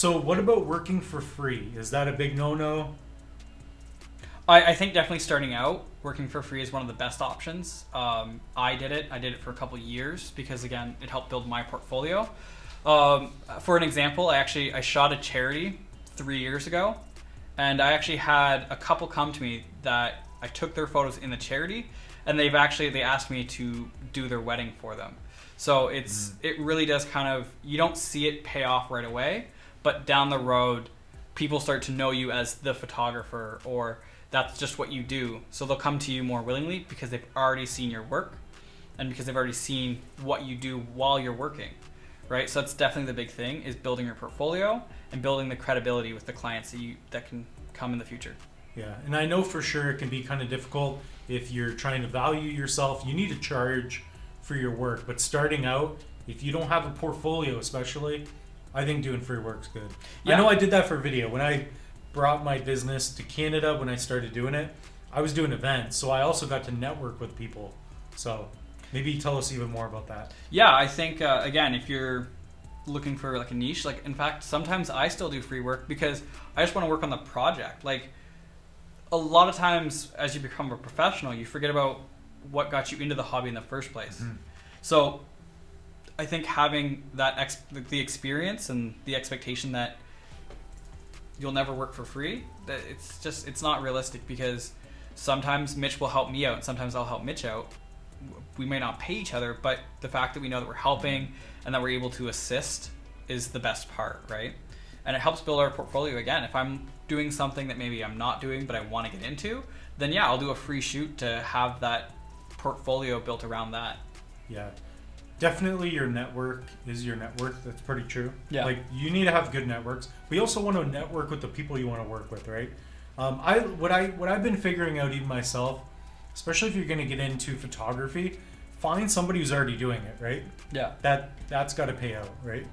So what about working for free? Is that a big no-no? I think definitely starting out, working for free is one of the best options. I did it for a couple of years because, again, it helped build my portfolio. For an example, I shot a charity 3 years ago, and I actually had a couple come to me that I took their photos in the charity, and they asked me to do their wedding for them. So it really does kind of, you don't see it pay off right away, but down the road, people start to know you as the photographer, or that's just what you do. So they'll come to you more willingly because they've already seen your work and because they've already seen what you do while you're working, right? So that's definitely the big thing, is building your portfolio and building the credibility with the clients that can come in the future. Yeah, and I know for sure it can be kind of difficult if you're trying to value yourself. You need to charge for your work, but starting out, if you don't have a portfolio especially, I think doing free work's good. Yeah. I know I did that for video. When I brought my business to Canada, when I started doing it, I was doing events, so I also got to network with people. So maybe tell us even more about that. Yeah, I think, again, if you're looking for like a niche, like in fact, sometimes I still do free work because I just want to work on the project. Like a lot of times as you become a professional, you forget about what got you into the hobby in the first place. Mm-hmm. So I think having that the experience and the expectation that you'll never work for free, that it's not realistic, because sometimes Mitch will help me out and sometimes I'll help Mitch out. We may not pay each other, but the fact that we know that we're helping and that we're able to assist is the best part, right? And it helps build our portfolio. Again, if I'm doing something that maybe I'm not doing but I want to get into, then yeah, I'll do a free shoot to have that portfolio built around that. Yeah. Definitely your network is your net worth. That's pretty true. Yeah. Like, you need to have good networks. We also want to network with the people you want to work with, right? What I've been figuring out even myself, especially if you're going to get into photography, find somebody who's already doing it, right? Yeah. That's got to pay out, right?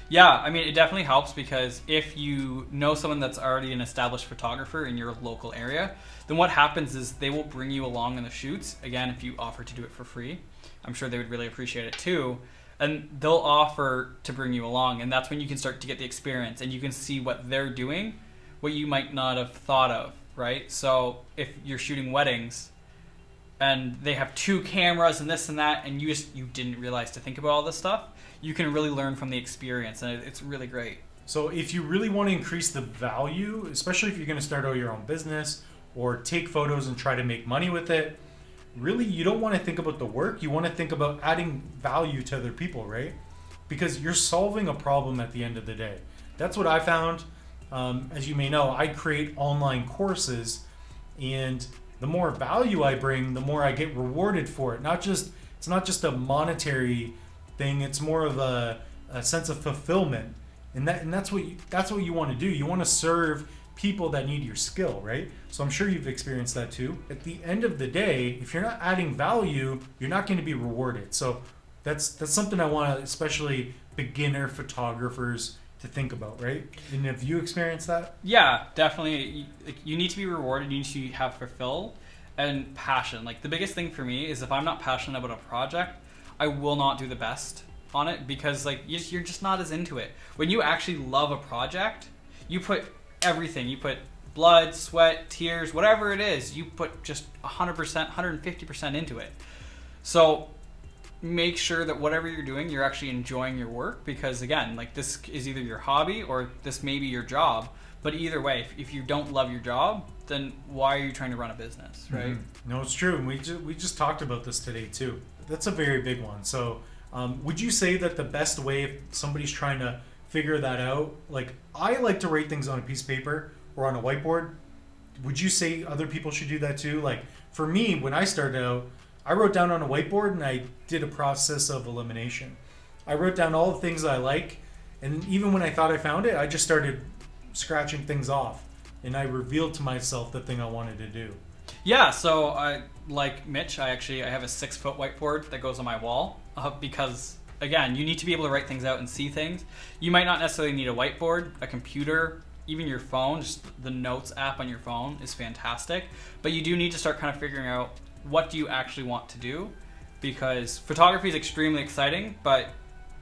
Yeah, I mean, it definitely helps, because if you know someone that's already an established photographer in your local area, then what happens is they will bring you along in the shoots. Again, if you offer to do it for free, I'm sure they would really appreciate it too. And they'll offer to bring you along, and that's when you can start to get the experience and you can see what they're doing, what you might not have thought of, right? So if you're shooting weddings and they have 2 cameras and this and that, and you didn't realize to think about all this stuff, you can really learn from the experience, and it's really great. So if you really want to increase the value, especially if you're going to start out your own business or take photos and try to make money with it, really you don't want to think about the work. You want to think about adding value to other people, right? Because you're solving a problem at the end of the day. That's what I found. As you may know, I create online courses, and the more value I bring, the more I get rewarded for it. It's not just a monetary thing. It's more of a sense of fulfillment, and that's what you want to do. You want to serve people that need your skill, right? So I'm sure you've experienced that too. At the end of the day, if you're not adding value, you're not going to be rewarded. So that's something I want, especially beginner photographers, to think about, right? And have you experienced that? Yeah, definitely. You need to be rewarded. You need to have fulfill and passion. Like, the biggest thing for me is if I'm not passionate about a project, I will not do the best on it, because like you're just not as into it. When you actually love a project, you put everything. You put blood, sweat, tears, whatever it is, you put just 100%, 150% into it. So make sure that whatever you're doing, you're actually enjoying your work, because again, like, this is either your hobby or this may be your job. But either way, if you don't love your job, then why are you trying to run a business, right? Mm-hmm. No, it's true. And we just talked about this today too. That's a very big one. So would you say that the best way, if somebody's trying to figure that out, like, I like to write things on a piece of paper or on a whiteboard. Would you say other people should do that too? Like, for me, when I started out, I wrote down on a whiteboard and I did a process of elimination. I wrote down all the things I like, and even when I thought I found it, I just started scratching things off, and I revealed to myself the thing I wanted to do. Yeah, so I, like Mitch, I have a 6-foot whiteboard that goes on my wall, because again, you need to be able to write things out and see things. You might not necessarily need a whiteboard, a computer, even your phone. Just the notes app on your phone is fantastic, but you do need to start kind of figuring out what do you actually want to do, because photography is extremely exciting, but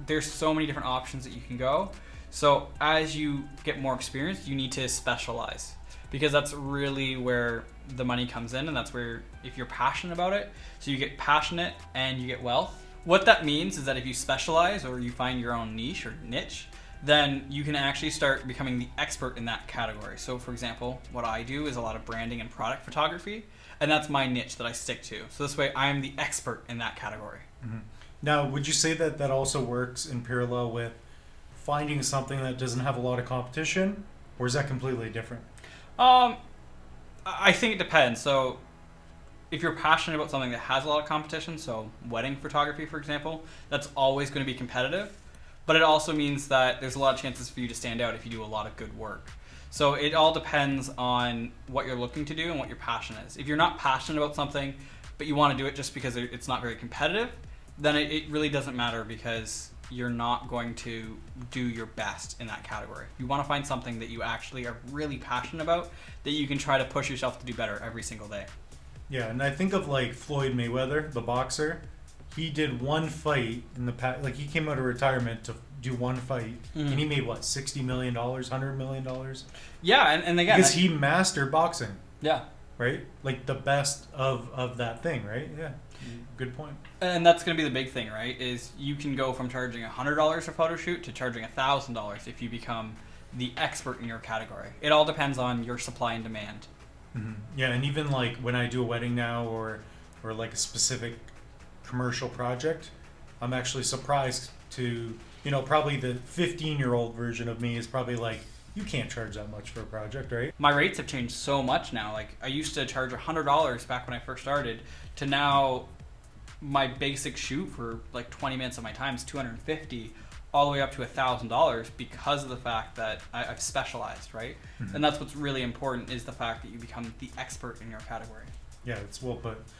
there's so many different options that you can go. So as you get more experience, you need to specialize, because that's really where the money comes in, and that's where, if you're passionate about it, so you get passionate and you get wealth. What that means is that if you specialize or you find your own niche or niche, then you can actually start becoming the expert in that category. So for example, what I do is a lot of branding and product photography, and that's my niche that I stick to. So this way I am the expert in that category. Mm-hmm. Now, would you say that that also works in parallel with finding something that doesn't have a lot of competition, or is that completely different? I think it depends. So if you're passionate about something that has a lot of competition, so wedding photography, for example, that's always going to be competitive. But it also means that there's a lot of chances for you to stand out if you do a lot of good work. So it all depends on what you're looking to do and what your passion is. If you're not passionate about something, but you want to do it just because it's not very competitive, then it really doesn't matter, because you're not going to do your best in that category. You want to find something that you actually are really passionate about, that you can try to push yourself to do better every single day. Yeah, and I think of like Floyd Mayweather, the boxer. He did one fight in the past. Like, he came out of retirement to do one fight, and he made what, $60 million, $100 million? Yeah, and again, because he mastered boxing. Yeah. Right? Like the best of that thing, right? Yeah. Good point. And that's going to be the big thing, right? Is you can go from charging $100 a photo shoot to charging $1,000 if you become the expert in your category. It all depends on your supply and demand. Mm-hmm. Yeah, and even like when I do a wedding now, or like a specific commercial project, I'm actually surprised to, probably the 15-year-old version of me is probably like, you can't charge that much for a project, right? My rates have changed so much now. Like, I used to charge $100 back when I first started, to now my basic shoot for like 20 minutes of my time is $250, all the way up to $1,000, because of the fact that I've specialized, right? Mm-hmm. And that's what's really important, is the fact that you become the expert in your category. Yeah, it's well put.